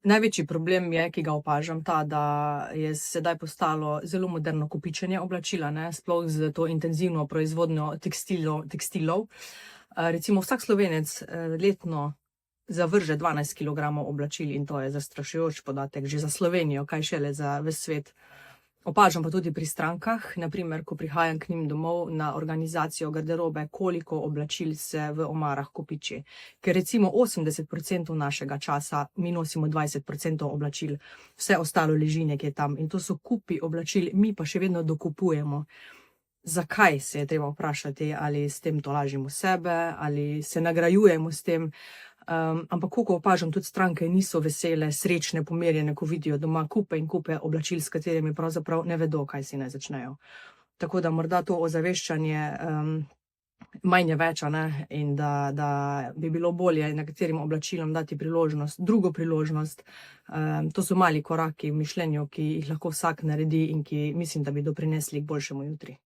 Največji problem je, ki ga opažam, ta, da je sedaj postalo zelo moderno kopičenje oblačila, ne, sploh z to intenzivno proizvodnjo tekstilov. Recimo vsak Slovenec letno zavrže 12 kilogramov oblačil in to je zastrašujoč podatek že za Slovenijo, kaj šele za ves svet. Opažam pa tudi pri strankah, na primer, ko prihajam k njim domov na organizacijo garderobe, koliko oblačil se v omarah kopiči. Ker recimo 80% našega časa mi nosimo 20% oblačil, vse ostalo leži nekje tam in to so kupi oblačil, mi pa še vedno dokupujemo. Zakaj, se je treba vprašati, ali s tem tolažimo sebe, ali se nagrajujemo s tem. Ampak koliko opažam, tudi stranke niso vesele, srečne, pomirjene, ko vidijo doma kupe in kupe oblačil, s katerimi pravzaprav ne vedo, kaj si naj začnejo. Tako da morda to ozaveščanje manj je več, a ne, in da bi bilo bolje nekaterim oblačilom dati priložnost, drugo priložnost. To so mali koraki v mišljenju, ki jih lahko vsak naredi in ki mislim, da bi doprinesli k boljšemu jutri.